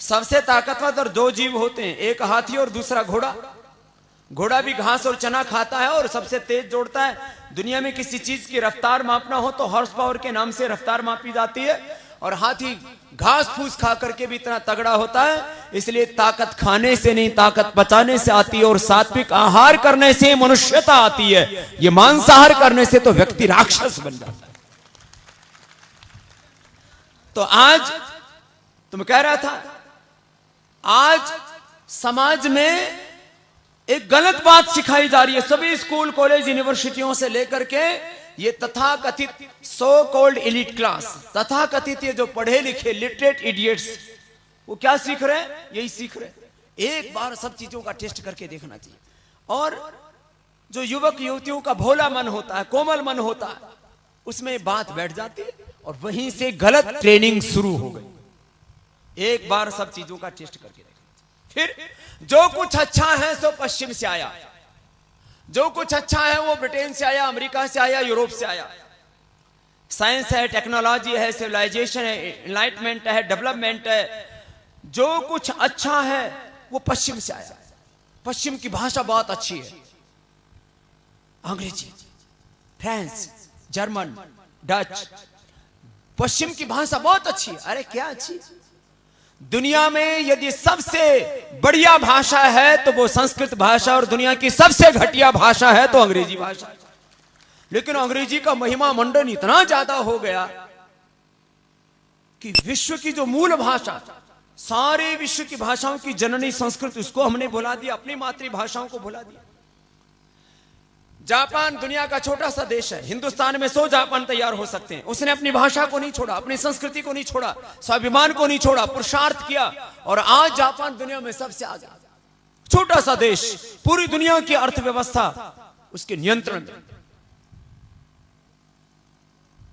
सबसे ताकतवर दो जीव होते हैं, एक हाथी और दूसरा घोड़ा। घोड़ा भी घास और चना खाता है और सबसे तेज दौड़ता है। दुनिया में किसी चीज की रफ्तार मापना हो तो हॉर्स पावर के नाम से रफ्तार मापी जाती है, और हाथी घास फूस खा करके भी इतना तगड़ा होता है। इसलिए ताकत खाने से नहीं, ताकत पचाने से आती है, और सात्विक आहार करने से मनुष्यता आती है। ये मांसाहार करने से तो व्यक्ति राक्षस बन जाता है। तो आज तुम कह रहा था, आज समाज में एक गलत बात सिखाई जा रही है। सभी स्कूल, कॉलेज, यूनिवर्सिटियों से लेकर के ये तथाकथित सो कॉल्ड एलिट क्लास, तथाकथित ये जो पढ़े लिखे लिटरेट इडियट्स, वो क्या सीख रहे हैं? यही सीख रहे हैं। एक बार सब चीजों का टेस्ट करके देखना चाहिए। और जो युवक युवतियों का भोला मन होता है, कोमल मन होता है, उसमें बात बैठ जाती है और वहीं से गलत ट्रेनिंग शुरू हो गई। एक बार सब चीजों का टेस्ट करके देखना। फिर जो कुछ अच्छा है सो पश्चिम से आया, जो कुछ अच्छा है वो ब्रिटेन से आया, अमेरिका से आया, यूरोप से आया। साइंस है, टेक्नोलॉजी है, सिविलाइजेशन है, एनलाइटमेंट है, डेवलपमेंट है। जो कुछ अच्छा है वो पश्चिम से आया। पश्चिम की भाषा बहुत अच्छी है, अंग्रेजी, फ्रांस, जर्मन, डच। पश्चिम की भाषा बहुत अच्छी है। अरे क्या अच्छी? दुनिया में यदि सबसे बढ़िया भाषा है तो वो संस्कृत भाषा, और दुनिया की सबसे घटिया भाषा है तो अंग्रेजी भाषा। लेकिन अंग्रेजी का महिमा मंडन इतना ज्यादा हो गया कि विश्व की जो मूल भाषा, सारे विश्व की भाषाओं की जननी संस्कृत, उसको हमने भुला दिया, अपनी मातृभाषाओं को भुला दिया। जापान दुनिया का छोटा सा देश है, हिंदुस्तान में 100 जापान तैयार हो सकते हैं। उसने अपनी भाषा को नहीं छोड़ा, अपनी संस्कृति को नहीं छोड़ा, स्वाभिमान को नहीं छोड़ा, पुरुषार्थ किया, और आज जापान दुनिया में सबसे आगे। छोटा सा देश, पूरी दुनिया की अर्थव्यवस्था उसके नियंत्रण में।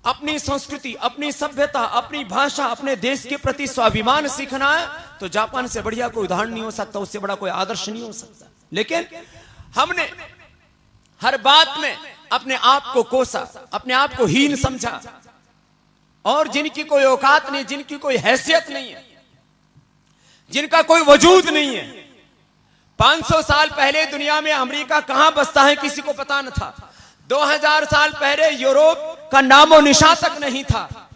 अपनी संस्कृति, अपनी सभ्यता, अपनी भाषा, अपने देश के प्रति स्वाभिमान सीखना है तो जापान से बढ़िया कोई उदाहरण नहीं हो सकता, उससे बड़ा कोई आदर्श नहीं हो सकता। लेकिन हमने हर बात में अपने आप को कोसा, अपने आप को हीन समझा, और जिनकी कोई औकात नहीं, जिनकी कोई हैसियत नहीं है, जिनका कोई वजूद नहीं है। 500 साल पहले दुनिया में अमेरिका कहां बसता है किसी को पता न था। 2000 साल पहले यूरोप का नामो निशान तक नहीं था।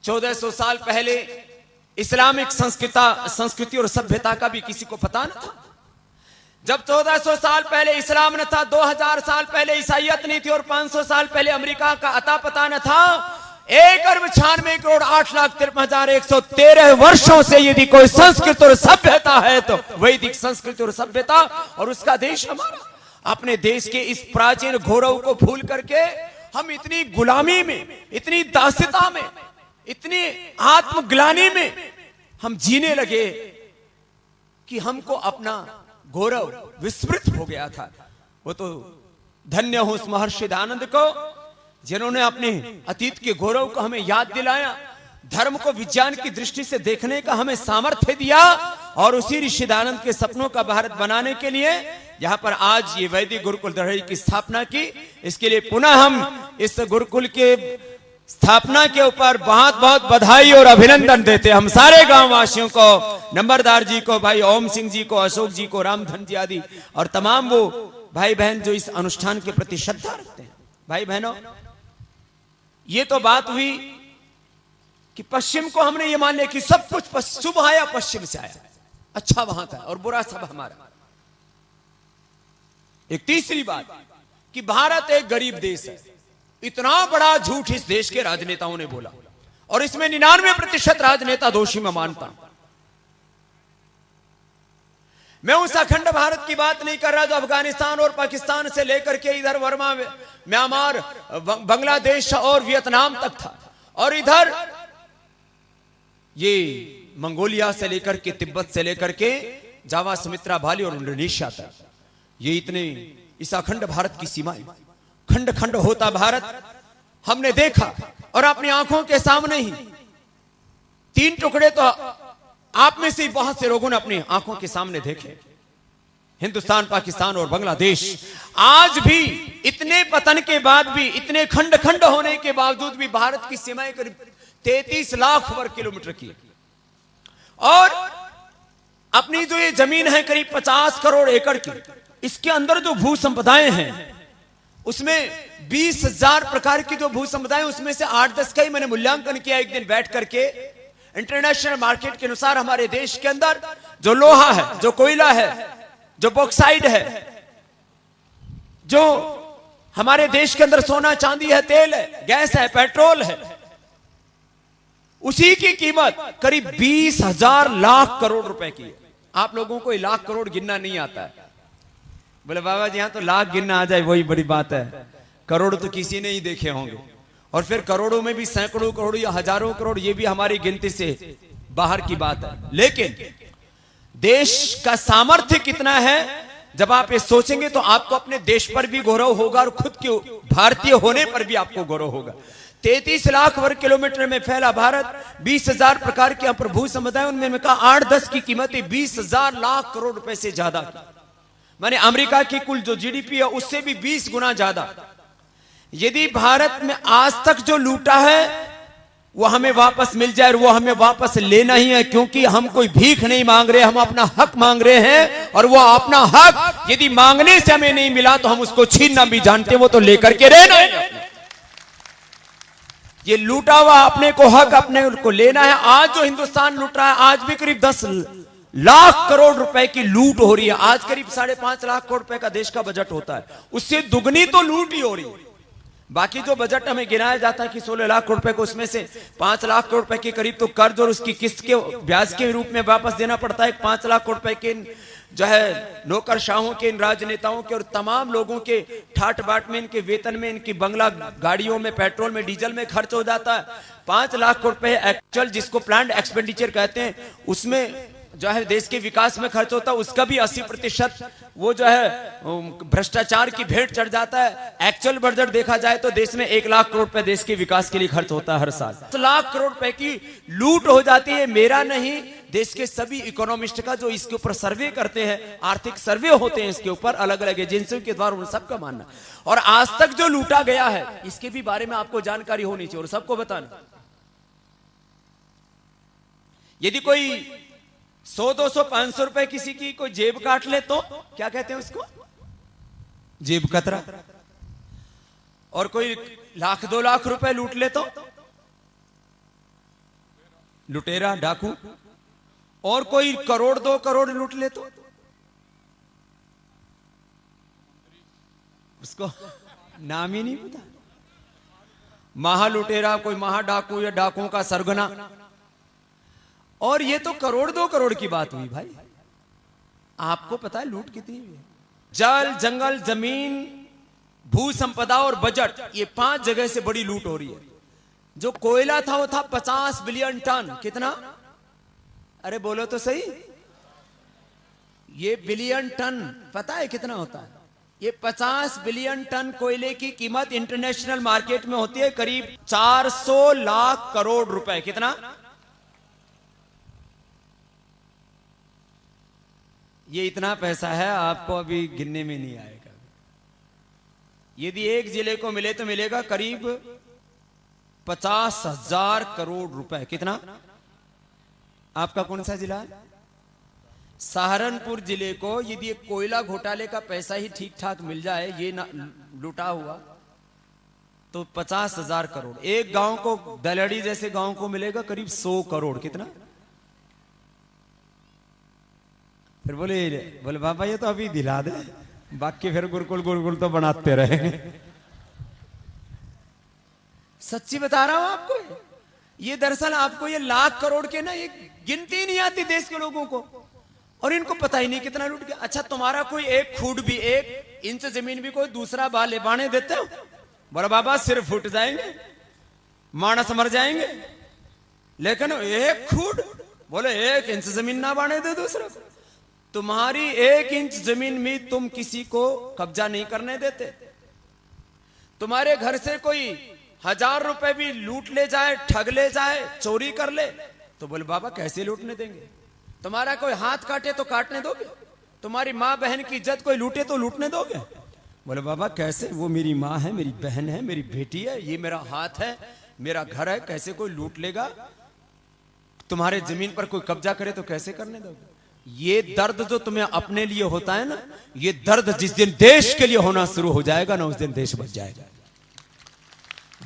1400 साल पहले इस्लामिक संस्कृति और सभ्यता का भी किसी को पता न था। जब 1400 साल पहले इस्लाम न था, 2000 साल पहले ईसाइयत नहीं थी, और 500 साल पहले अमेरिका का अता पता न था। 1,96,8,53,113 वर्षों से यदि कोई संस्कृति और सभ्यता है तो वैदिक संस्कृति और सभ्यता, और उसका देश हमारा। अपने देश के इस प्राचीन गौरव को भूल करके हम इतनी गुलामी में, इतनी दास्यता में, इतनी आत्मग्लानि में हम जीने लगे कि हमको अपना गौरव विस्मृत हो गया था। वो तो धन्य हो उस महर्षि दयानंद को जिन्होंने अपने अतीत के गौरव को हमें याद दिलाया, धर्म को विज्ञान की दृष्टि से देखने का हमें सामर्थ्य दिया, और उसी ऋषि दयानंद के सपनों का भारत बनाने के लिए यहाँ पर आज ये वैदिक गुरुकुल दरहरी की स्थापना की। इसके लिए पुनः हम इस गुरुकुल के स्थापना के ऊपर बहुत बहुत बधाई और अभिनंदन देते हैं हम सारे गांव वासियों को, नंबरदार जी को, भाई ओम सिंह जी को, अशोक जी को, रामधन जी आदि, और तमाम वो भाई बहन जो इस अनुष्ठान के प्रति श्रद्धा रखते हैं। भाई बहनों, ये तो बात हुई कि पश्चिम को हमने ये मान लिया कि सब कुछ शुभ आया पश्चिम से आया, अच्छा वहां था और बुरा सब हमारा। एक तीसरी बात कि भारत एक गरीब देश है। इतना बड़ा झूठ इस देश के राजनेताओं ने बोला, और इसमें 99% राजनेता दोषी मैं मानता हूं। मैं उस अखंड भारत की बात नहीं कर रहा जो अफगानिस्तान और पाकिस्तान से लेकर के इधर वर्मा, म्यांमार, बांग्लादेश और वियतनाम तक था, और इधर ये मंगोलिया से लेकर के, तिब्बत से लेकर के जावा, सुमित्रा, बाली और इंडोनेशिया तक। ये इतने इस अखंड भारत की सीमाएं, खंड खंड होता भारत हमने देखा, और अपनी आंखों के सामने ही 3 टुकड़े तो आप में से बहुत से लोगों ने अपनी आंखों के सामने देखे। हिंदुस्तान, पाकिस्तान और बांग्लादेश आज भी इतने पतन के बाद भी, इतने खंड खंड होने के बावजूद भी भारत की सीमाएं करीब 33 लाख वर्ग किलोमीटर की। और अपनी जो ये जमीन है करीब 50 करोड़ एकड़ की, इसके अंदर जो भू संपदाएं हैं उसमें 20,000 प्रकार की जो भू संपदाएं, उसमें से 8-10 का ही मैंने मूल्यांकन किया एक दिन बैठ करके। इंटरनेशनल मार्केट के अनुसार हमारे देश के अंदर जो लोहा है, जो कोयला है, जो बॉक्साइड है, जो हमारे देश के अंदर सोना चांदी है, तेल है, गैस है, पेट्रोल है, उसी की कीमत करीब 20,000 लाख करोड़ रुपए की है। आप लोगों को लाख करोड़ गिनना नहीं आता है। बोले बाबा जी यहां तो लाख गिनना आ जाए वही बड़ी बात है, करोड़ तो किसी ने ही देखे होंगे। और फिर करोड़ों में भी सैकड़ों करोड़ या हजारों करोड़, ये भी हमारी गिनती से बाहर की बात है। लेकिन देश का सामर्थ्य कितना है, जब आप ये सोचेंगे तो आपको अपने देश पर भी गौरव होगा और खुद के भारतीय होने पर भी आपको गौरव होगा। 33 लाख वर्ग किलोमीटर में फैला भारत, 20,000 प्रकार के प्रभु समुदाय, उनमें कहा 8-10 की कीमत 20,000 लाख करोड़ रुपए से ज्यादा की। माने अमेरिका की कुल जो जीडीपी है उससे भी 20 गुना ज्यादा। यदि भारत में आज तक जो लूटा है वो हमें वापस मिल जाए, और वो हमें वापस लेना ही है, क्योंकि हम कोई भीख नहीं मांग रहे, हम अपना हक मांग रहे हैं। और वो अपना हक यदि मांगने से हमें नहीं मिला तो हम उसको छीनना भी जानते हैं, वो तो लेकर के रहना है। ये लूटा हुआ अपने को हक अपने को लेना है। आज जो हिंदुस्तान लूट रहा है, आज भी करीब 10 लाख करोड़ रुपए की लूट हो रही है। आज करीब 5.5 लाख करोड़ रुपए का देश का बजट होता है, उससे दुगनी तो लूट ही हो रही है। बाकी जो बजट हमें गिनाया जाता है कि 16 लाख करोड़ रुपए को, उसमें से 5 लाख करोड़ रुपए के करीब तो कर्ज और उसकी किस्त के ब्याज के रूप में वापस देना पड़ता है। 5 लाख करोड़ रुपए के जो है नौकरशाहों के, इन राजनेताओं के और तमाम लोगों के ठाट बाट में, इनके वेतन में, इनकी बंगला गाड़ियों में, पेट्रोल में, डीजल में खर्च हो जाता है। 5 लाख करोड़ रुपए एक्चुअल जिसको प्लान्ड एक्सपेंडिचर कहते हैं, उसमें जो है देश के विकास में खर्च होता है, उसका भी 80% वो जो है भ्रष्टाचार की भेंट चढ़ जाता है। एक्चुअल बजट देखा जाए तो देश में 1 लाख करोड़ रुपए देश के विकास के लिए खर्च होता है हर साल। 10 लाख करोड़ रुपए की लूट हो जाती है। मेरा नहीं, देश के सभी इकोनॉमिस्ट का जो इसके ऊपर सर्वे करते हैं, आर्थिक सर्वे होते हैं इसके ऊपर अलग अलग एजेंसियों के द्वारा, उन सबका मानना। और आज तक जो लूटा गया है इसके भी बारे में आपको जानकारी होनी चाहिए और सबको बताना। यदि कोई 100, 200, 500 रुपए किसी की कोई जेब काट ले तो क्या कहते हैं उसको? जेब कतरा। और कोई 1-2 लाख रुपए लूट ले तो लुटेरा, डाकू। और कोई 1-2 करोड़ लूट ले तो उसको नाम ही नहीं पता। महा लुटेरा, कोई महा डाकू या डाकुओं का सरगना। और ये तो 1-2 करोड़ की बात हुई भाई। आपको पता है लूट कितनी है? जल, जंगल, जमीन, भू संपदा और बजट, ये 5 जगह से बड़ी लूट हो रही है। जो कोयला था वो था 50 बिलियन टन। कितना? अरे बोलो तो सही। ये बिलियन टन पता है कितना होता है? ये 50 बिलियन टन कोयले की कीमत इंटरनेशनल मार्केट में होती है करीब 400 लाख करोड़ रुपए। कितना? ये इतना पैसा है आपको अभी गिनने में नहीं आएगा। यदि एक जिले को मिले तो मिलेगा करीब 50,000 करोड़ रुपए। कितना? आपका कौन सा जिला है? सहारनपुर जिले को यदि कोयला घोटाले का पैसा ही ठीक ठाक मिल जाए, ये लूटा हुआ, तो 50,000 करोड़। एक गांव को, दलड़ी जैसे गांव को मिलेगा करीब 100 करोड़। कितना? फिर बोले बाबा ये तो अभी दिला दे, बाकी फिर गुरकुल गुरकुल तो बनाते रहे। सच्ची बता रहा हूं आपको। ये दरअसल आपको ये लाख करोड़ के ना, ये गिनती नहीं आती देश के लोगों को, और इनको पता ही नहीं कितना लूट गया। अच्छा, तुम्हारा कोई 1 फुट भी, 1 इंच जमीन भी कोई दूसरा बाले बाने देते हो? बोले बाबा सिर फूट जाएंगे, मानस मर जाएंगे। लेकिन 1 फुट, बोले 1 इंच जमीन ना बाने दे दूसरा। तुम्हारी 1 इंच जमीन में तुम किसी को कब्जा नहीं करने देते। तुम्हारे घर से कोई 1000 रुपए भी लूट ले जाए, ठग ले जाए, चोरी कर ले, तो बोले बाबा कैसे लूटने देंगे? तुम्हारा कोई हाथ काटे तो काटने दोगे? तुम्हारी माँ बहन की इज्जत कोई लूटे तो लूटने दोगे? बोले बाबा कैसे? वो मेरी माँ है, मेरी बहन है, मेरी बेटी है, ये मेरा हाथ है, मेरा घर है, कैसे कोई लूट लेगा? तुम्हारे जमीन पर कोई कब्जा करे तो कैसे करने दोगे? ये दर्द जो तुम्हें अपने लिए होता है ना, ये दर्द जिस दिन देश के लिए होना शुरू हो जाएगा ना, उस दिन देश बच जाएगा।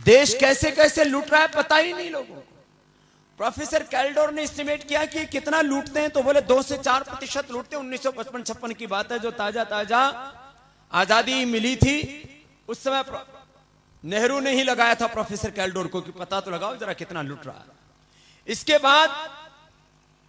देश कैसे कैसे लूट रहा है पता ही नहीं लोगों को। प्रोफेसर कैल्डोर ने एस्टिमेट किया कि कितना लूटते हैं, तो बोले 2 से 4% लूटते हैं। 1955-56 की बात है, जो ताजा ताजा आजादी मिली थी उस समय नेहरू ने ही लगाया था प्रोफेसर कैल्डोर को कि पता तो लगाओ जरा कितना लूट रहा है। इसके बाद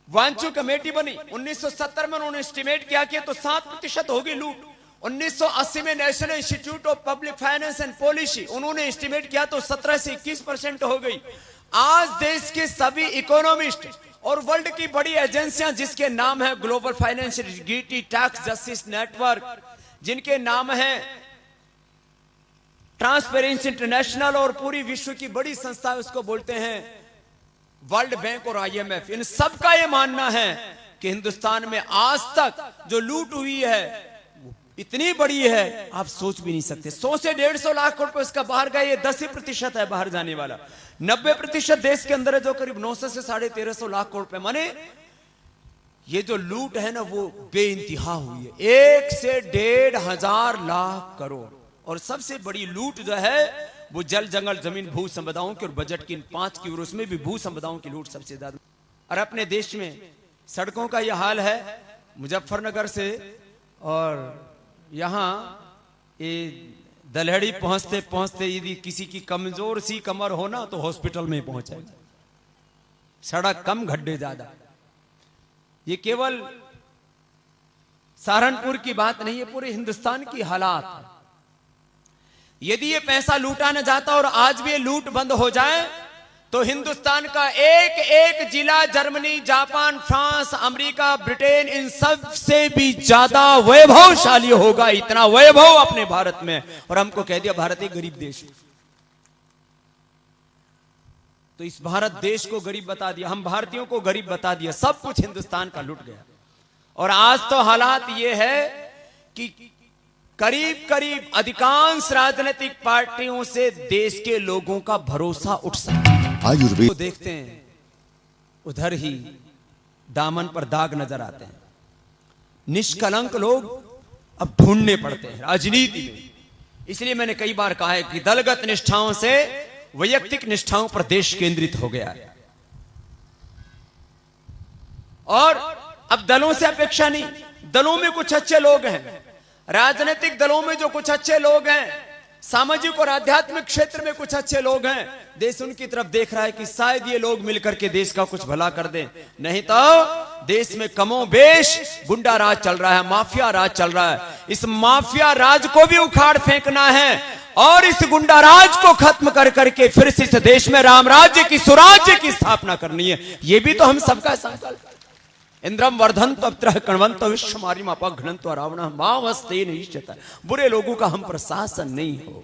वांचू कमेटी बनी 1970 में, उन्होंने एस्टिमेट किया कि तो 7% होगी लूट। 1980 में national institute of public finance and policy, उन्होंने एस्टिमेट किया तो 17 से 21% हो गई। आज देश के सभी इकोनॉमिस्ट और वर्ल्ड की बड़ी एजेंसियां जिसके नाम है global financial integrity, tax justice network, जिनके नाम है ट्रांसपेरेंसी इंटरनेशनल, और पूरी विश्व की बड़ी संस्था उसको बोलते हैं वर्ल्ड बैंक और IMF, इन सब का यह मानना है कि हिंदुस्तान में आज तक जो लूट हुई है इतनी बड़ी है आप सोच भी नहीं सकते। 100 से 150 लाख करोड़ इसका बाहर गया, ये 10% है बाहर जाने वाला। 90% देश के अंदर है, जो करीब 900 से 1350 लाख करोड़ रुपए। माने ये जो लूट है ना वो बेइंतहा हुई है, 1 से 1,500 लाख करोड़। और सबसे बड़ी लूट जो है वो जल जंगल जमीन भू संपदाओं की, और बजट की 5 की, और उसमें भी भू संपदाओं की लूट सबसे ज्यादा। और अपने देश में सड़कों का यह हाल है, मुजफ्फरनगर से और यहां ये दलहड़ी पहुंचते पहुंचते यदि किसी की कमजोर सी कमर हो ना तो हॉस्पिटल में पहुंचाएगा। सड़क कम गड्ढे ज्यादा। ये केवल सहारनपुर की बात नहीं है, पूरे हिंदुस्तान की हालात है। यदि ये पैसा लूटा न जाता और आज भी ये लूट बंद हो जाए तो हिंदुस्तान का एक एक जिला Germany, Japan, France, America, Britain, इन सब से भी ज्यादा वैभवशाली होगा। इतना वैभव अपने भारत में, और हमको कह दिया भारत एक गरीब देश है। तो इस भारत देश को गरीब बता दिया, हम भारतीयों को गरीब बता दिया, सब कुछ हिंदुस्तान का लूट गया। और आज तो हालात ये है कि करीब करीब अधिकांश राजनीतिक पार्टियों से देश के लोगों का भरोसा उठ सकता है। आयुर्वेद को देखते हैं उधर ही दामन पर दाग नजर आते हैं। निष्कलंक लोग अब ढूंढने पड़ते हैं राजनीति में। इसलिए मैंने कई बार कहा है कि दलगत निष्ठाओं से वैयक्तिक निष्ठाओं पर देश केंद्रित हो गया है। और अब दलों से अपेक्षा नहीं, दलों में कुछ अच्छे लोग हैं, राजनीतिक दलों में जो कुछ अच्छे लोग हैं, सामाजिक और आध्यात्मिक क्षेत्र में कुछ अच्छे लोग हैं, देश उनकी तरफ देख रहा है कि शायद ये लोग मिलकर के देश का कुछ भला कर दें। नहीं तो देश में कमोबेश गुंडा राज चल रहा है, माफिया राज चल रहा है। इस माफिया राज को भी उखाड़ फेंकना है और इस गुंडा राज को खत्म कर करके फिर से इस देश में राम राज्य की, सुराज्य की स्थापना करनी है। ये भी तो हम सबका संकल्प है। इंद्रम वर्धन तो कणवंत विश्व मारी मापा घनन तो रावण मावस्ते नहीं चता। बुरे लोगों का हम प्रशासन नहीं हो,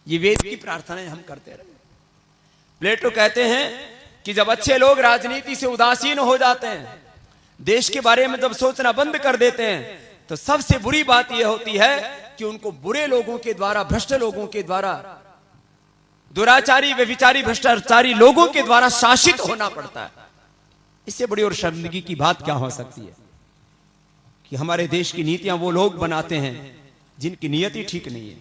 ये वेद की प्रार्थनाएं हम करते रहे। प्लेटो कहते हैं कि जब अच्छे लोग राजनीति से उदासीन हो जाते हैं, देश के बारे में जब सोचना बंद कर देते हैं, तो सबसे बुरी बात यह होती है कि उनको बुरे लोगों के द्वारा, भ्रष्ट लोगों के द्वारा, दुराचारी, व्यभिचारी, भ्रष्टाचारी लोगों के द्वारा शासित होना पड़ता है। इससे बड़ी और शर्मिंदगी की बात क्या हो सकती है कि हमारे देश की नीतियां वो लोग बनाते हैं जिनकी नियति ठीक नहीं है।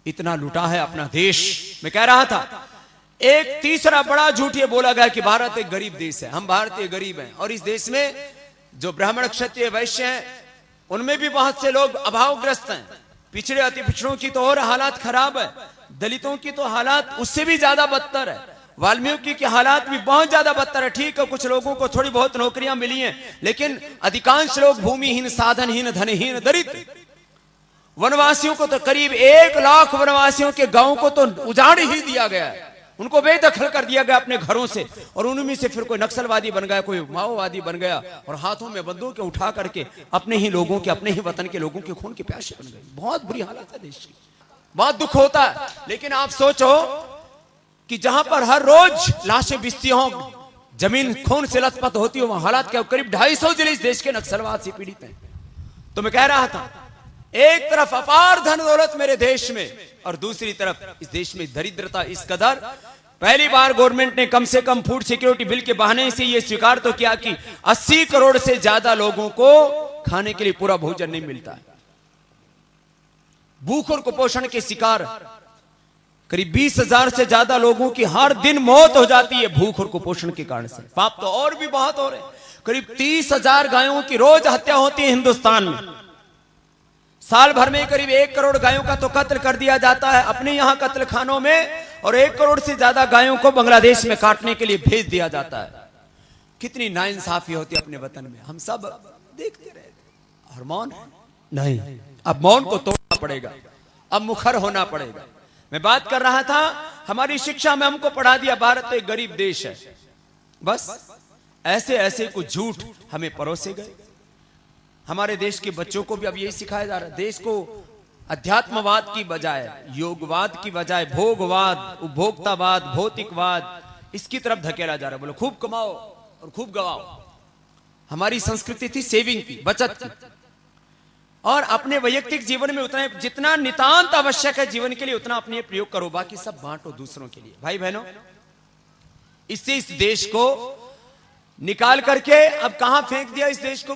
इतना लूटा है अपना देश। मैं कह रहा था एक तीसरा बड़ा झूठ ये बोला गया कि भारत एक गरीब देश है। हम भारतीय गरीब हैं, और इस देश में जो ब्राह्मण, क्षत्रिय, वैश्य हैं उनमें भी बहुत से लोग अभावग्रस्त हैं। पिछड़े अति पिछड़ों की तो और हालात खराब है, दलितों की तो हालात उससे भी ज्यादा बदतर है, वाल्मीकि के हालात भी बहुत ज्यादा बदतर है। ठीक है, कुछ लोगों को थोड़ी बहुत नौकरियां मिली हैं, लेकिन अधिकांश लोग भूमिहीन, साधनहीन, धनहीन, दरिद्र। वनवासियों को तो करीब 1 लाख वनवासियों के गांव को तो उजाड़ ही दिया गया है, उनको बेदखल कर दिया गया अपने घरों से। और उनमें से फिर कोई नक्सलवादी बन गया, कोई माओवादी बन गया, और हाथों में बंदूकें उठा करके अपने ही लोगों के, अपने ही वतन के लोगों के खून के प्यासे बन गए। बहुत बुरी हालत है देश की, बहुत दुख होता है। लेकिन आप सोचो कि जहां पर हर रोज लाशें बिछती हों, जमीन खून से लथपथ होती हो, वहां हालात क्या, करीब 250 जिले इस देश के नक्सलवाद से पीड़ित हैं। तो मैं कह रहा था एक तरफ अपार धन दौलत मेरे देश में, और दूसरी तरफ इस देश में दरिद्रता इस कदर पहली बार गवर्नमेंट ने कम से कम फूड सिक्योरिटी बिल के बहाने से यह स्वीकार तो किया कि 80 करोड़ से ज्यादा लोगों को खाने के लिए पूरा भोजन नहीं मिलता है। भूख और कुपोषण के शिकार करीब 20,000 से ज्यादा लोगों की हर दिन मौत हो जाती है भूख और कुपोषण के कारण से। पाप तो और भी बहुत हो रहे हैं। करीब 30,000 गायों की रोज हत्या होती है हिंदुस्तान में। साल भर में करीब 1 करोड़ गायों का तो कत्ल कर दिया जाता है अपने यहां कत्ल खानों में, और 1 करोड़ से ज्यादा गायों को बांग्लादेश में काटने के लिए भेज दिया जाता है। कितनी नाइंसाफी होती है अपने वतन में। हम सब देखते रहे और मौन नहीं, अब मौन को तोड़ना पड़ेगा, अब मुखर होना पड़ेगा। मैं बात कर रहा था, हमारी शिक्षा में हमको पढ़ा दिया भारत एक गरीब देश है, बस ऐसे ऐसे कुछ झूठ हमें परोसे गए। हमारे देश के बच्चों को भी अब यही सिखाया जा रहा है। देश को अध्यात्मवाद की बजाय, योगवाद की बजाय भोगवाद, उपभोक्तावाद, भौतिकवाद, इसकी तरफ धकेला जा रहा है। बोलो खूब कमाओ और खूब गवाओ। हमारी संस्कृति थी सेविंग की, बचत की, और अपने वैयक्तिक जीवन में उतना जितना नितांत आवश्यक है जीवन के लिए उतना अपने प्रयोग करो, बाकी सब बांटो दूसरों के लिए। भाई बहनों, इससे इस देश को निकाल करके अब कहां फेंक दिया इस देश को,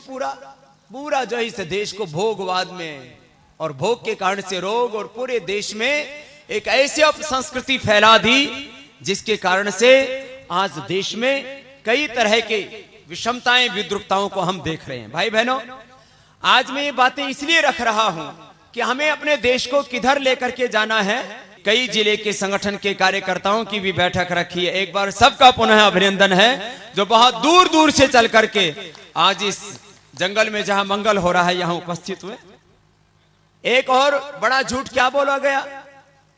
पूरा जो इस देश को भोगवाद में और भोग के कारण से रोग, और पूरे देश में एक ऐसी संस्कृति फैला दी जिसके कारण से आज देश में कई तरह के विषमताएं, विद्रुपताओं को हम देख रहे हैं। भाई बहनों, आज मैं ये बातें इसलिए रख रहा हूं कि हमें अपने देश को किधर लेकर के जाना है। कई जिले के संगठन के कार्यकर्ताओं की भी बैठक रखी है। एक बार सबका पुनः अभिनंदन है जो बहुत दूर दूर से चल करके आज इस जंगल में जहां मंगल हो रहा है यहां उपस्थित हुए। एक और बड़ा झूठ क्या बोला गया,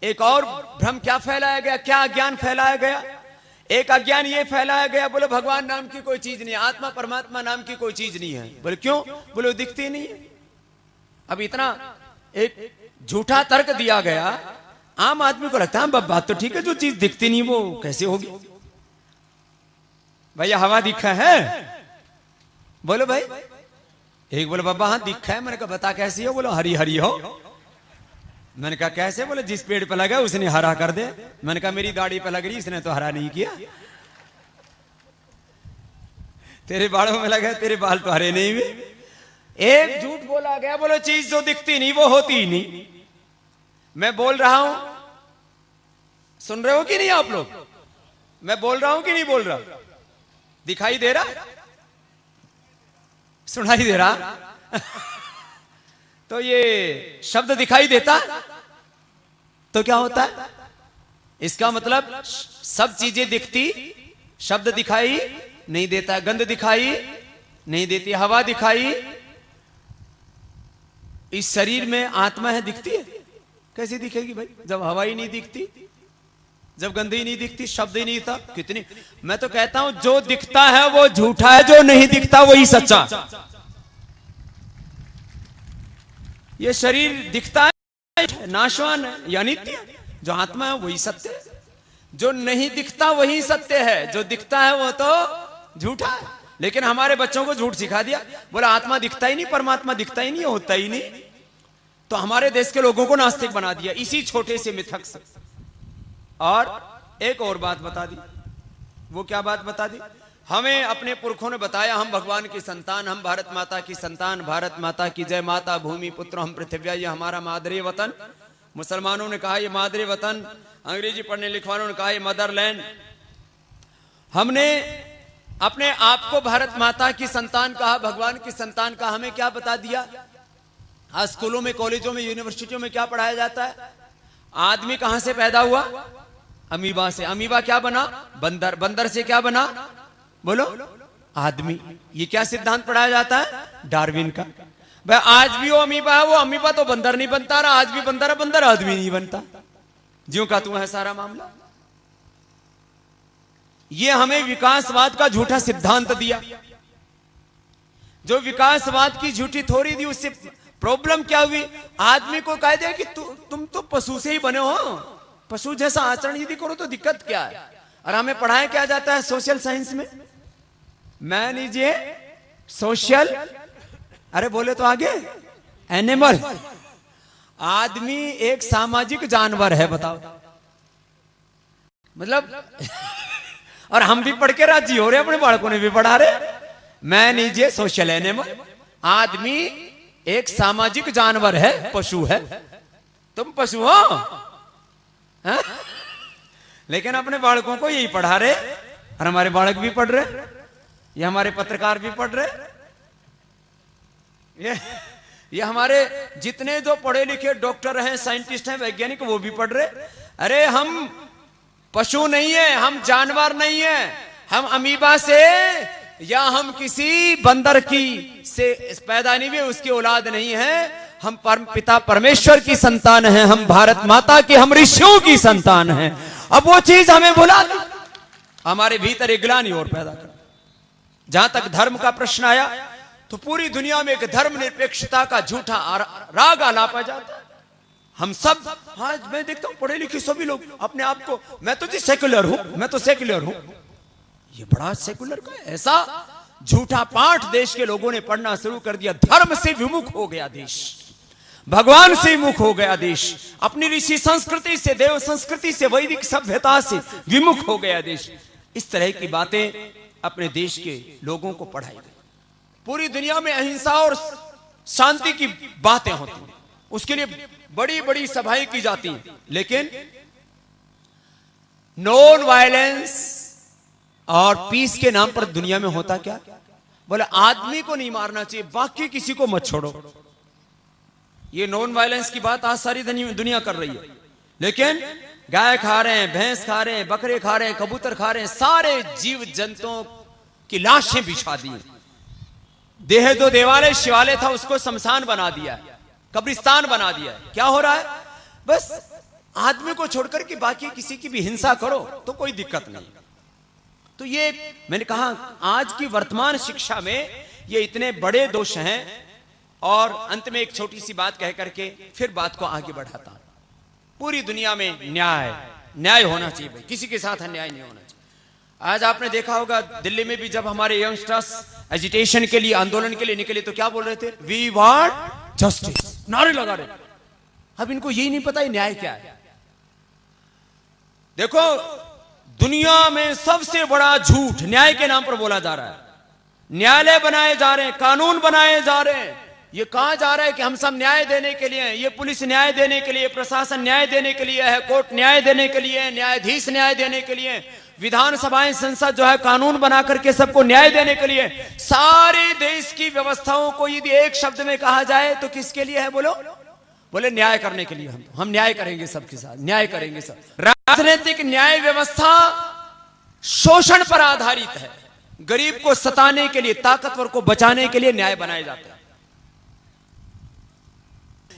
एक और भ्रम क्या फैलाया गया, क्या अज्ञान फैलाया गया। एक अज्ञान ये फैलाया गया, बोले भगवान नाम की कोई चीज नहीं है, आत्मा परमात्मा नाम की कोई चीज नहीं है। बोले क्यों? बोले वो दिखती नहीं है। अब इतना एक झूठा तर्क दिया गया, आम आदमी को लगता है बात तो ठीक है, जो चीज दिखती नहीं वो कैसे होगी। भैया हवा दिखा है? बोलो भाई। एक बोले बाबा हाँ दिखा है। मैंने कहा बता कैसी हो? बोलो हरी हरी हो। मैंने कहा कैसे? बोले जिस पेड़ पे लगा उसने हरा कर दे। मैंने कहा मेरी दाढ़ी पे लग रही, इसने तो हरा नहीं किया। तेरे बालों में लगा, तेरे बाल तो हरे नहीं हुए। एक झूठ बोला गया, बोलो चीज जो दिखती नहीं वो होती ही नहीं। मैं बोल रहा हूं, सुन रहे हो कि नहीं आप लोग? मैं बोल रहा हूं कि नहीं बोल रहा? दिखाई दे रहा? सुनाई दे रहा? तो ये शब्द दिखाई देता तो क्या होता है? इसका मतलब सब चीजें दिखती, शब्द दिखाई नहीं देता, गंध दिखाई नहीं देती, हवा दिखाई। इस शरीर में आत्मा है, दिखती है? कैसे दिखेगी भाई जब हवा ही नहीं दिखती, जब गंध ही नहीं दिखती, शब्द ही नहीं था। कितनी, मैं तो कहता हूं जो दिखता है वो झूठा है, जो नहीं दिखता वही सच्चा। ये शरीर दिखता है नाशवान है या नित्य, जो आत्मा है वही सत्य है। जो नहीं दिखता वही सत्य है, जो दिखता है वो तो झूठा है। लेकिन हमारे बच्चों को झूठ सिखा दिया, बोला आत्मा दिखता ही नहीं, परमात्मा दिखता ही नहीं, होता ही नहीं। तो हमारे देश के लोगों को नास्तिक बना दिया इसी छोटे से मिथक से। और एक और बात बता दी। वो क्या बात बता दी? हमें अपने पुरखों ने बताया हम भगवान की संतान, हम भारत माता की संतान, भारत माता की जय, माता भूमि पुत्र हम पृथ्व्या, ये हमारा मादरी वतन। मुसलमानों ने कहा ये मादरी वतन, अंग्रेजी पढ़ने लिखने वालों ने कहा ये मदरलैंड। हमने अपने आप को भारत माता की संतान कहा, भगवान की संतान कहा। हमें क्या बता दिया? आज स्कूलों में, कॉलेजों में, यूनिवर्सिटियों में क्या पढ़ाया जाता है? आदमी कहां से पैदा हुआ? अमीबा से। अमीबा क्या बना? बंदर। बंदर से क्या बना? बोलो आदमी। ये क्या सिद्धांत पढ़ाया जाता है? डार्विन का। भाई आज भी वो अमीबा है, वो अमीबा तो बंदर नहीं बनता रहा। आज भी बंदर है, बंदर आदमी नहीं बनता। ज्यों का तू है सारा मामला। ये हमें विकासवाद का झूठा सिद्धांत दिया। जो विकासवाद की झूठी थ्योरी दी, उससे प्रॉब्लम क्या हुई? आदमी को कह दिया कि तुम तो पशु से ही बने हो, पशु जैसा आचरण यदि करो तो दिक्कत क्या है। और हमें पढ़ाया क्या जाता है सोशल साइंस में? मैं लीजिए सोशल, अरे बोले तो आगे एनिमल। आदमी एक सामाजिक जानवर है। बताओ मतलब और हम भी पढ़ के राजी हो रहे, अपने बालकों ने भी पढ़ा रहे। Man is a social animal, आदमी एक सामाजिक जानवर है, पशु है। तुम पशु हो हा? लेकिन अपने बालकों को यही पढ़ा रहे, और हमारे बालक भी पढ़ रहे, ये हमारे पत्रकार भी पढ़ रहे, ये हमारे जितने जो पढ़े लिखे डॉक्टर हैं, साइंटिस्ट हैं, वैज्ञानिक, वो भी पढ़ रहे। अरे हम पशु नहीं है, हम जानवर नहीं है, हम अमीबा से या हम किसी बंदर की से पैदा नहीं हुए, उसकी औलाद नहीं है। हम पिता परमेश्वर की संतान हैं, हम भारत माता की, हम ऋषियों की संतान हैं। अब वो चीज हमें भुला दी, हमारे भीतर एक ग्लानि और पैदा कर। जहां तक धर्म का प्रश्न आया तो पूरी दुनिया में एक धर्म निरपेक्षता का झूठा राग आलापा जाता है। हम सब, आज मैं देखता हूं पढ़े लिखे सभी लोग अपने आप को, मैं तो जी सेक्युलर हूं, मैं तो सेक्युलर हूं। ये बड़ा सेक्युलर का ऐसा झूठा पाठ देश के लोगों ने पढ़ना शुरू कर दिया। धर्म से विमुख हो गया देश, भगवान से विमुख हो गया देश, अपनी ऋषि संस्कृति से, देव संस्कृति से, वैदिक सभ्यता से विमुख हो गया देश। इस तरह की बातें अपने देश के लोगों को पढ़ाई गई। पूरी दुनिया में अहिंसा और शांति की बातें होती हैं, उसके लिए बड़ी बड़ी सभाएं की जाती हैं, लेकिन नॉन वायलेंस और पीस के नाम पर दुनिया में होता क्या? बोले आदमी को नहीं मारना चाहिए, बाकी किसी को मत छोड़ो। ये नॉन वायलेंस की बात आज सारी दुनिया कर रही है, लेकिन गाय खा रहे हैं, भैंस खा रहे हैं, बकरे खा रहे हैं, कबूतर खा रहे हैं, सारे जीव जंतुओं की लाशें बिछा दी। देह जो देवालय शिवालय था उसको शमशान बना दिया, कब्रिस्तान बना दिया। क्या हो रहा है? बस आदमी को छोड़कर के बाकी किसी की भी हिंसा करो तो कोई दिक्कत नहीं। तो ये मैंने कहा आज की वर्तमान शिक्षा में ये इतने बड़े दोष हैं। और अंत में एक छोटी सी बात कह करके फिर बात को आगे बढ़ाता हूं। पूरी दुनिया में न्याय होना चाहिए भाई, किसी के साथ अन्याय नहीं होना चाहिए। आज आपने देखा होगा दिल्ली में भी जब हमारे यंगस्टर्स एजिटेशन के लिए, आंदोलन के लिए निकले तो क्या बोल रहे थे? वी वांट जस्टिस, नारे लगा रहे। अब इनको यही नहीं पता न्याय क्या है। देखो दुनिया में सबसे बड़ा झूठ न्याय के नाम पर बोला जा रहा है। न्यायालय बनाए जा रहे हैं, कानून बनाए जा रहे हैं। ये कहा जा रहा है कि हम सब न्याय देने के लिए हैं, ये पुलिस न्याय देने के लिए, प्रशासन न्याय देने के लिए है, कोर्ट न्याय देने के लिए, न्यायाधीश न्याय देने के लिए, विधानसभाएं, संसद जो है कानून बना करके सबको न्याय देने के लिए। सारे देश की व्यवस्थाओं को यदि एक शब्द में कहा जाए तो किसके लिए है? बोले न्याय करने के लिए। हम न्याय करेंगे, सबके साथ न्याय करेंगे सब। राजनीतिक न्याय व्यवस्था शोषण पर आधारित है। गरीब को सताने के लिए, ताकतवर को बचाने के लिए न्याय बनाए जाते हैं।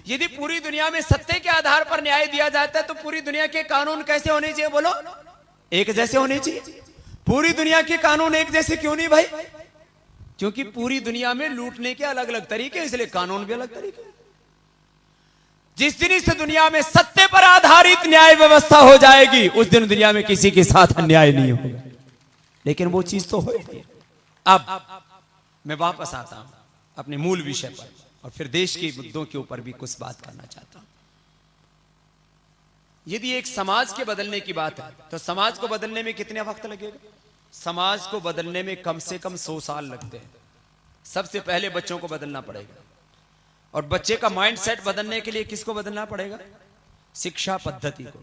यदि पूरी दुनिया में सत्य के आधार पर न्याय दिया जाता है तो पूरी दुनिया के कानून कैसे होने चाहिए? बोलो एक जैसे होने चाहिए। पूरी दुनिया के कानून एक जैसे क्यों नहीं भाई? क्योंकि पूरी दुनिया में लूटने के अलग अलग तरीके, इसलिए कानून भी अलग तरीके। जिस दिन इस दुनिया में सत्य पर आधारित न्याय व्यवस्था हो जाएगी उस दिन दुनिया में किसी के साथ अन्याय नहीं होगा। लेकिन वो चीज तो हो। अब मैं वापस आता हूं अपने मूल विषय पर और फिर देश के मुद्दों के ऊपर भी कुछ बात करना चाहता हूं। यदि एक समाज के बदलने की बात है तो समाज को बदलने में कितने वक्त लगेगा? समाज को बदलने में कम से कम 100 साल लगते हैं। सबसे पहले बच्चों को बदलना पड़ेगा, और बच्चे का माइंड सेट बदलने के लिए किसको बदलना पड़ेगा? शिक्षा पद्धति को।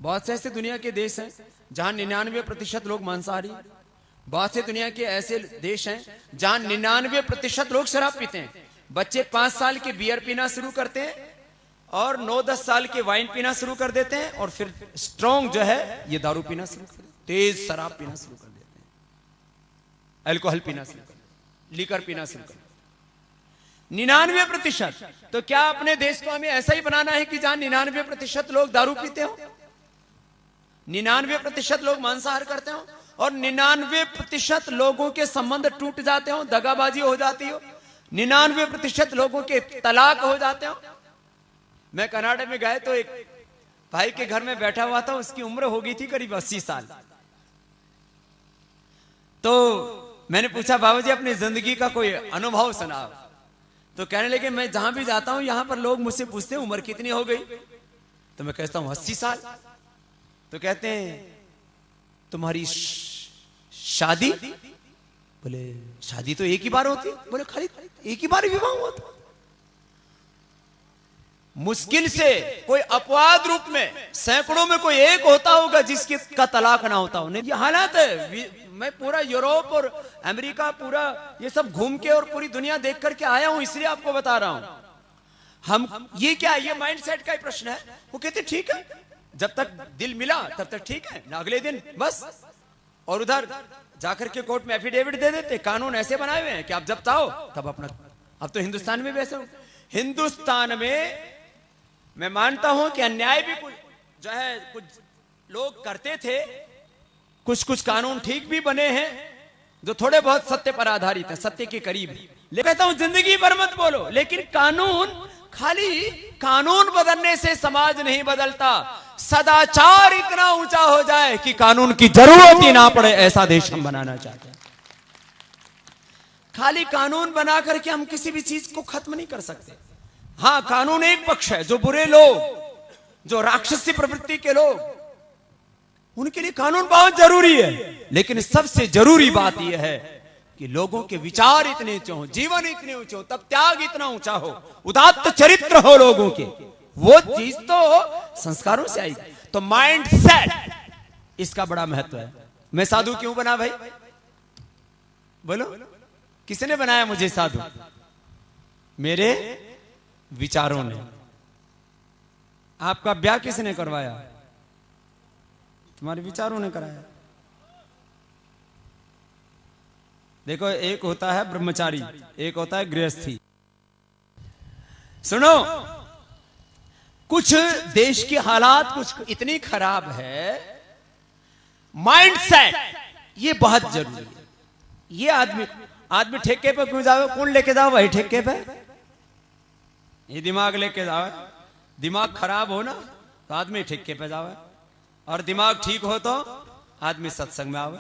बहुत से ऐसे दुनिया के देश हैं जहां 99% लोग मांसाहारी। बहुत से दुनिया के ऐसे देश हैं जहां 99% लोग शराब पीते हैं। बच्चे 5 साल के बियर पीना शुरू करते हैं और 9-10 साल के वाइन पीना शुरू कर देते हैं, और फिर स्ट्रॉन्ग जो है ये दारू पीना शुरू कर देते हैं, तेज शराब पीना शुरू कर देते हैं, अल्कोहल पीना शुरू कर देते हैं, लीकर पीना शुरू कर देते हैं। 99%। तो क्या अपने देश को हमें ऐसा ही बनाना है कि जहां 99% लोग दारू पीते हो, 99% लोग मांसाहार करते हो और 99% लोगों के संबंध टूट जाते हो, दगाबाजी हो जाती हो, 99% लोगों के तलाक हो जाते हो? मैं कनाडा में गए तो एक भाई के घर में बैठा हुआ था, उसकी उम्र हो गई थी करीब 80 साल। तो मैंने पूछा बाबूजी अपनी जिंदगी का कोई अनुभव सुनाओ। तो कहने लगे मैं जहां भी जाता हूं यहां पर लोग मुझसे पूछते हैं उम्र कितनी हो गई, तो मैं कहता हूं 80 साल। तो कहते हैं तुम्हारी शादी, बोले शादी तो एक ही बार होती है, बोले खाली एक ही बार विवाह हुआ था। मुश्किल से कोई अपवाद रूप में सैकड़ों में कोई एक होता होगा जिसकी का तलाक ना होता हो। नहीं, ये हालात है। मैं पूरा यूरोप और अमेरिका पूरा ये सब घूम के और पूरी दुनिया देख करके आया हूं, इसलिए आपको बता रहा हूं। हम ये क्या, ये माइंडसेट का ही प्रश्न है। वो कहते ठीक है, जब तक दिल मिला तब तक ठीक है, ना अगले दिन बस। और उधर जाकर के कोर्ट में एफिडेविट दे देते। कानून ऐसे बनाए हुए हैं कि आप जब चाहो तब अपना। अब तो हिंदुस्तान में भी ऐसे, हिंदुस्तान में मैं मानता हूं कि अन्याय भी कुछ जो है कुछ लोग करते थे, कुछ कानून ठीक भी बने हैं जो थोड़े बहुत सत्य पर आधारित है, सत्य के करीब है। लेकिन कहता हूं जिंदगी भर मत बोलो, लेकिन कानून, खाली कानून बदलने से समाज नहीं बदलता। सदाचार इतना ऊंचा हो जाए कि कानून की जरूरत ही ना पड़े, ऐसा देश हम बनाना चाहते हैं। खाली कानून बना करके हम किसी भी चीज को खत्म नहीं कर सकते। हाँ, कानून एक पक्ष है। जो बुरे लोग, जो राक्षसी प्रवृत्ति के लोग, उनके लिए कानून बहुत जरूरी है। लेकिन सबसे जरूरी बात यह है कि लोगों के विचार इतने ऊंचे हो, जीवन इतने ऊंचे हो, तब त्याग इतना ऊंचा हो, उदात्त चरित्र हो लोगों के। वो चीज तो संस्कारों से आएगी। तो माइंड सेट, इसका बड़ा महत्व है। मैं साधु क्यों बना भाई? बोलो, किसने बनाया मुझे साधु? मेरे विचारों ने। आपका ब्याह किसने करवाया? तुम्हारे विचारों ने कराया। देखो, एक होता है ब्रह्मचारी, एक होता है गृहस्थी। सुनो, कुछ देश की हालात कुछ इतनी खराब है, माइंडसेट ये बहुत जरूरी है। ये आदमी ठेके पे क्यों जाओ? कौन लेके जाओ भाई ठेके पे? ये दिमाग लेके जाओ। दिमाग खराब हो ना तो आदमी ठेके पे जाओ, और दिमाग ठीक हो तो आदमी सत्संग में आवे।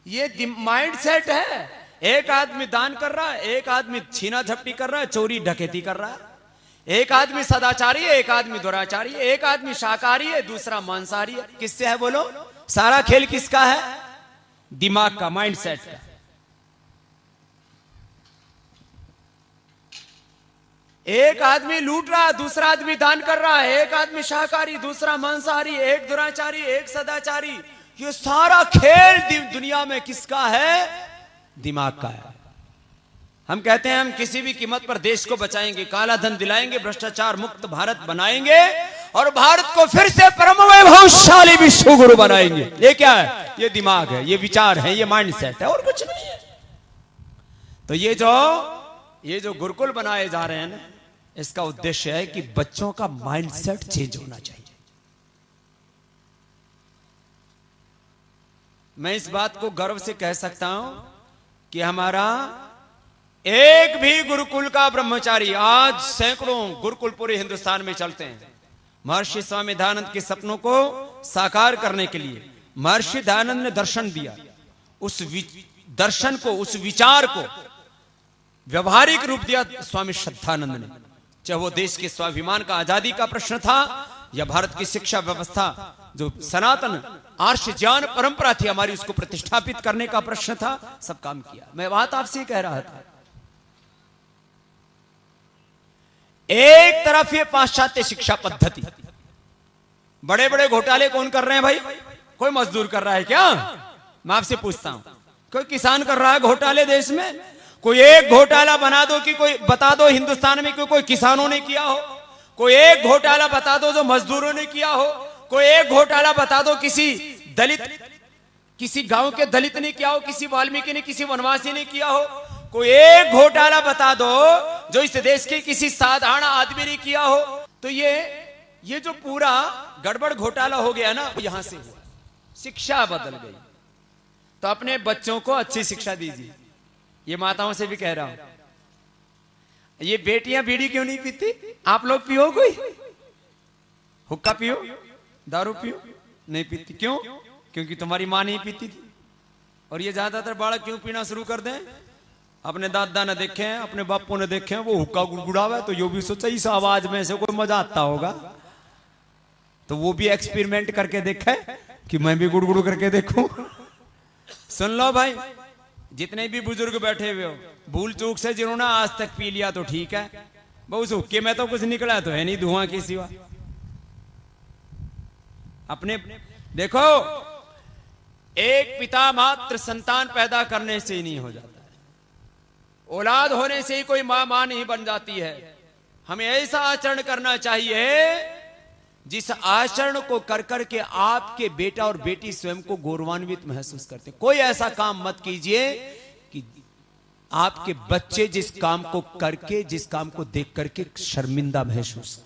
ये माइंड सेट है। एक आदमी दान कर रहा है, एक आदमी छीना झपटी कर रहा है, चोरी डकैती कर रहा है। एक आदमी सदाचारी है, एक आदमी दुराचारी है। एक आदमी शाकाहारी है, दूसरा मांसाहारी है। किससे है बोलो? सारा खेल किसका है? दिमाग का, माइंड सेट का। एक आदमी लूट रहा है, दूसरा आदमी दान कर रहा है। एक आदमी शाकाहारी, दूसरा मांसाहारी, एक दुराचारी, एक सदाचारी। ये सारा खेल दुनिया में किसका है? दिमाग का है। हम कहते हैं हम किसी भी कीमत पर देश को बचाएंगे, काला धन दिलाएंगे, भ्रष्टाचार मुक्त भारत बनाएंगे और भारत को फिर से परम वैभवशाली विश्व गुरु बनाएंगे। ये क्या है? ये दिमाग है, ये विचार है, ये माइंड सेट है, और कुछ नहीं है। तो ये जो गुरुकुल बनाए जा रहे हैं ना, इसका उद्देश्य है कि बच्चों का माइंडसेट चेंज होना चाहिए। मैं इस बात को गर्व से कह सकता हूं कि हमारा एक भी गुरुकुल का ब्रह्मचारी, आज सैकड़ों गुरुकुल पूरे हिंदुस्तान में चलते हैं। महर्षि स्वामी दयानंद के सपनों को साकार करने के लिए महर्षि दयानंद ने दर्शन दिया। उस दर्शन को, उस विचार को व्यवहारिक रूप दिया स्वामी श्रद्धानंद ने। चाहे वो देश के स्वाभिमान का, आजादी का प्रश्न था, या भारत की शिक्षा व्यवस्था जो सनातन आर्ष ज्ञान परंपरा थी हमारी, उसको प्रतिष्ठापित करने का प्रश्न था, सब काम किया। मैं बात आपसे कह रहा था, एक तरफ ये पाश्चात्य शिक्षा पद्धति, बड़े बड़े घोटाले कौन कर रहे हैं भाई? कोई मजदूर कर रहा है क्या? मैं आपसे पूछता हूं, कोई किसान कर रहा है घोटाले देश में? कोई एक घोटाला बना दो कि कोई बता दो हिंदुस्तान में कोई किसानों ने किया हो। कोई एक घोटाला बता दो जो मजदूरों ने किया हो। कोई एक घोटाला बता दो किसी दलित, किसी गांव के दलित ने किया हो, किसी वाल्मीकि ने, किसी वनवासी ने किया हो। कोई एक घोटाला बता दो जो इस देश के किसी साधारण आदमी ने किया हो। तो ये जो पूरा गड़बड़ घोटाला हो गया ना, यहां से हुआ। शिक्षा बदल गई। तो अपने बच्चों को अच्छी शिक्षा दीजिए। ये माताओं से भी कह रहा हूं, ये बेटियां बीड़ी क्यों नहीं पीती? आप लोग पियो, कोई हुक्का पियो, दारू पियो, नहीं पीती। क्यों? क्योंकि तुम्हारी मां नहीं पीती थी। और ये ज्यादातर बालक क्यों पीना शुरू कर दें? अपने दादा ने देखे हैं, अपने बापू ने देखे हैं, वो हुक्का गुड़गुड़ावा है, तो यो भी सोचा इस आवाज में से कोई मजा आता होगा। तो वो भी एक्सपेरिमेंट करके देखा है कि मैं भी गुड़गुड़ करके देखूं। सुन लो भाई, जितने भी बुजुर्ग बैठे हुए हो, भूल चूक से जिन्होंने आज तक पी लिया तो ठीक है, बहुत हुक्के में तो कुछ निकला तो है नहीं धुआं की सिवा। अपने देखो, एक पिता मात्र संतान पैदा करने से ही नहीं हो जाता है, औलाद होने से ही कोई मां नहीं बन जाती है। हमें ऐसा आचरण करना चाहिए जिस आचरण को कर करके आपके बेटा और बेटी स्वयं को गौरवान्वित महसूस करते। कोई ऐसा काम मत कीजिए कि आपके बच्चे जिस काम को करके, जिस काम को देख करके शर्मिंदा महसूस।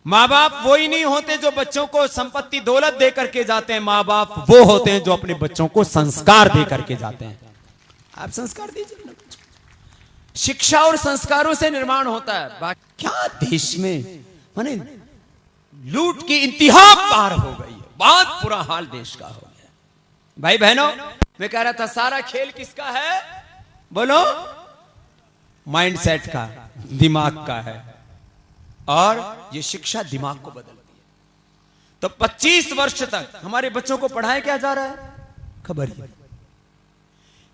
मां बाप वो ही नहीं होते जो बच्चों को संपत्ति दौलत दे करके जाते हैं, मां बाप वो होते हैं जो अपने बच्चों को संस्कार दे करके जाते हैं। आप संस्कार दीजिए ना, शिक्षा और संस्कारों से निर्माण होता है। क्या देश में माने लूट की इंतहा पार हो गई है, बहुत बुरा हाल देश का हो गया। भाई बहनों, मैं कह रहा था सारा खेल किसका है? बोलो, माइंडसेट का, दिमाग का है। और ये शिक्षा दिमाग को बदलती है। तो 25 वर्ष तक हमारे बच्चों को पढ़ाया क्या जा रहा है? खबर ही।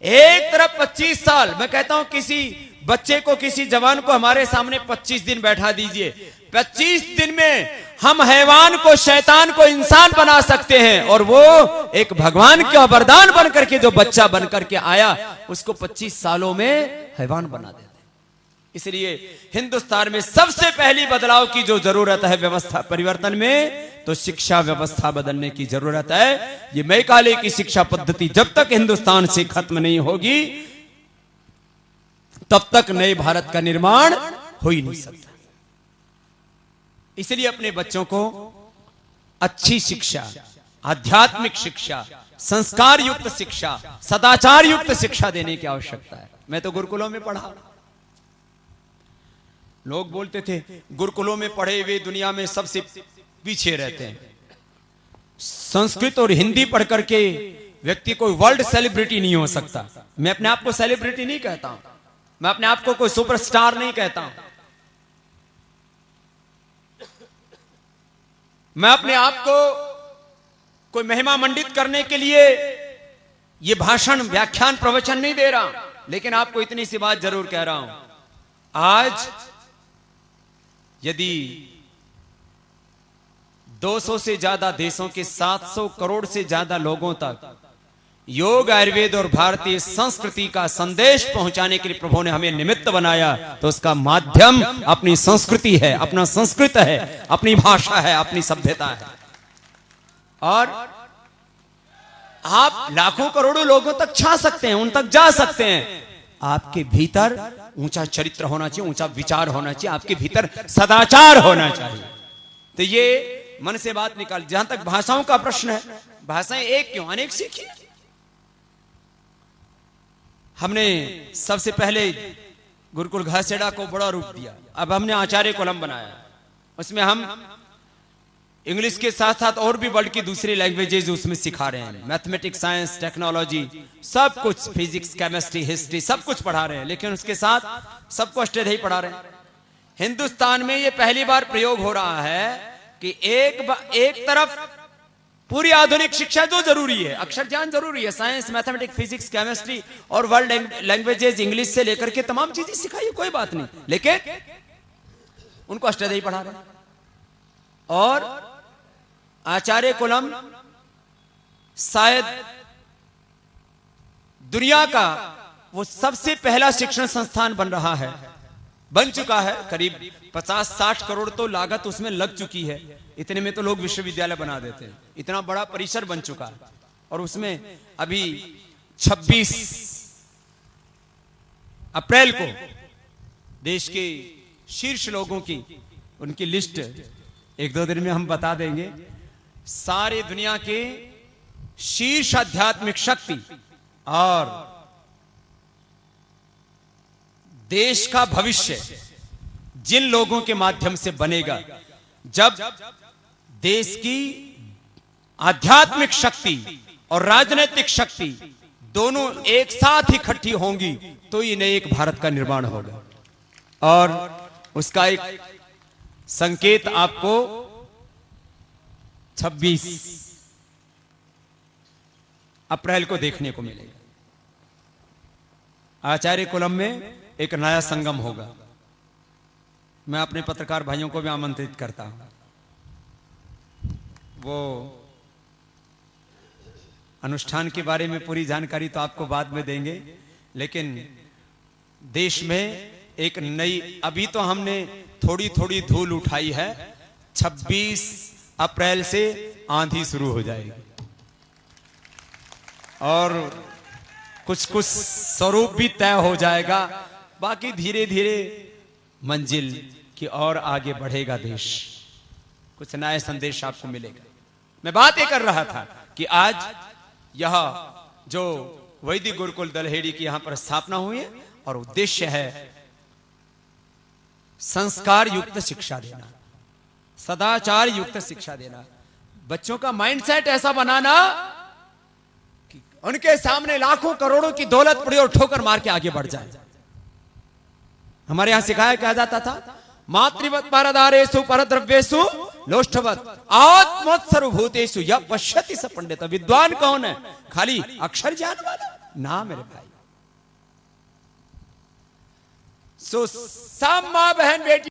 एक तरफ 25 साल, मैं कहता हूं किसी बच्चे को, किसी जवान को हमारे सामने 25 दिन बैठा दीजिए, 25 दिन में हम हैवान को, शैतान को इंसान बना सकते हैं। और वो एक भगवान का वरदान बनकर के जो बच्चा बनकर के आया, उसको 25 सालों में हैवान बना देते। इसलिए हिंदुस्तान में सबसे पहली बदलाव की जो जरूरत है व्यवस्था परिवर्तन में, तो शिक्षा व्यवस्था बदलने की जरूरत है। ये मैकाले की शिक्षा पद्धति जब तक हिंदुस्तान से खत्म नहीं होगी, तब तक नए भारत का निर्माण हो ही नहीं सकता। इसलिए अपने बच्चों को अच्छी शिक्षा, आध्यात्मिक शिक्षा, संस्कार युक्त शिक्षा, सदाचार युक्त शिक्षा देने की आवश्यकता है। मैं तो गुरुकुलों में पढ़ा। लोग बोलते थे गुरुकुलों में पढ़े हुए दुनिया में सबसे पीछे रहते हैं। संस्कृत और हिंदी पढ़ करके व्यक्ति कोई वर्ल्ड सेलिब्रिटी नहीं हो सकता। मैं अपने आप को सेलिब्रिटी नहीं कहता हूं, मैं अपने आप को कोई सुपरस्टार नहीं कहता हूं। मैं अपने आप को कोई महिमा मंडित करने के लिए ये भाषण, व्याख्यान, प्रवचन नहीं दे रहा, लेकिन आपको इतनी सी बात जरूर कह रहा हूं। आज यदि 200 से ज्यादा देशों के 700 करोड़ से ज्यादा लोगों तक योग, आयुर्वेद और भारतीय संस्कृति का संदेश पहुंचाने के लिए प्रभु ने हमें निमित्त बनाया, तो उसका माध्यम अपनी संस्कृति है, अपना संस्कृत है, अपनी भाषा है, अपनी सभ्यता है। और आप लाखों करोड़ों लोगों तक छा सकते हैं, उन तक जा सकते हैं। आपके भीतर ऊंचा चरित्र होना चाहिए, ऊंचा विचार होना चाहिए, आपके भीतर सदाचार होना चाहिए। तो ये मन से बात निकाल। जहां तक भाषाओं का प्रश्न है, भाषाएं एक क्यों, अनेक सीखी। हमने सबसे पहले गुरुकुल घासेड़ा को बड़ा रूप दिया, अब हमने आचार्य कॉलम बनाया। उसमें हम इंग्लिश के साथ साथ और भी वर्ल्ड की दूसरी लैंग्वेजेज उसमें सिखा रहे हैं। मैथमेटिक्स, साइंस, टेक्नोलॉजी, सब कुछ, फिजिक्स, केमिस्ट्री, हिस्ट्री, सब कुछ पढ़ा रहे हैं। लेकिन उसके साथ सबको अष्टाध्यायी पढ़ा रहे हैं। हिंदुस्तान में ये पहली बार प्रयोग हो रहा है कि एक तरफ पूरी आधुनिक शिक्षा जो जरूरी है, अक्षर ज्ञान जरूरी है, साइंस, मैथमेटिक्स, फिजिक्स, केमिस्ट्री और वर्ल्ड लैंग्वेजेज, इंग्लिश से लेकर के तमाम चीजें सिखाइए, कोई बात नहीं, लेकिन उनको अष्टाध्यायी पढ़ा रहे हैं। और आचार्य कुलम शायद दुनिया का वो सबसे पहला शिक्षण संस्थान बन रहा है, बन चुका है। करीब 50-60 करोड़ तो लागत उसमें लग चुकी है। इतने में तो लोग विश्वविद्यालय बना देते हैं। इतना बड़ा परिसर बन चुका है। और उसमें अभी 26 अप्रैल को देश के शीर्ष लोगों की उनकी लिस्ट 1-2 दिन में हम बता देंगे। सारे दुनिया के शीर्ष आध्यात्मिक शक्ति और देश का भविष्य जिन लोगों के माध्यम से बनेगा, जब देश की आध्यात्मिक शक्ति और राजनीतिक शक्ति दोनों एक साथ इकट्ठी होंगी, तो ये नए एक भारत का निर्माण होगा। और उसका एक संकेत आपको 26 अप्रैल को देखने को मिलेगा। आचार्य कुलम में एक नया संगम होगा। मैं अपने पत्रकार भाइयों को भी आमंत्रित करता हूं। वो अनुष्ठान के बारे में पूरी जानकारी तो आपको बाद में देंगे, लेकिन देश में एक नई, अभी तो हमने थोड़ी थोड़ी धूल उठाई है, 26 अप्रैल से आंधी शुरू हो जाएगी और कुछ कुछ स्वरूप भी तय हो जाएगा। बाकी धीरे धीरे मंजिल की ओर आगे बढ़ेगा देश, कुछ नए संदेश आपको मिलेगा। मैं बात ये कर रहा था कि आज यह जो वैदिक गुरुकुल दलहेड़ी की यहां पर स्थापना हुई है और उद्देश्य है संस्कार युक्त शिक्षा देना, सदाचार युक्त शिक्षा देना, बच्चों का माइंडसेट ऐसा बनाना कि उनके सामने लाखों करोड़ों की दौलत पड़ी और ठोकर मार के आगे बढ़ जाए। हमारे यहां सिखाया क्या जाता था, मातृवत परदारेषु परद्रव्येषु लोष्ठवत आत्मवत सर्वभूतेषु यः पश्यति स पंडित। विद्वान कौन है? खाली अक्षर ज्ञान वाला ना मेरे भाई। सब मां बहन बेटी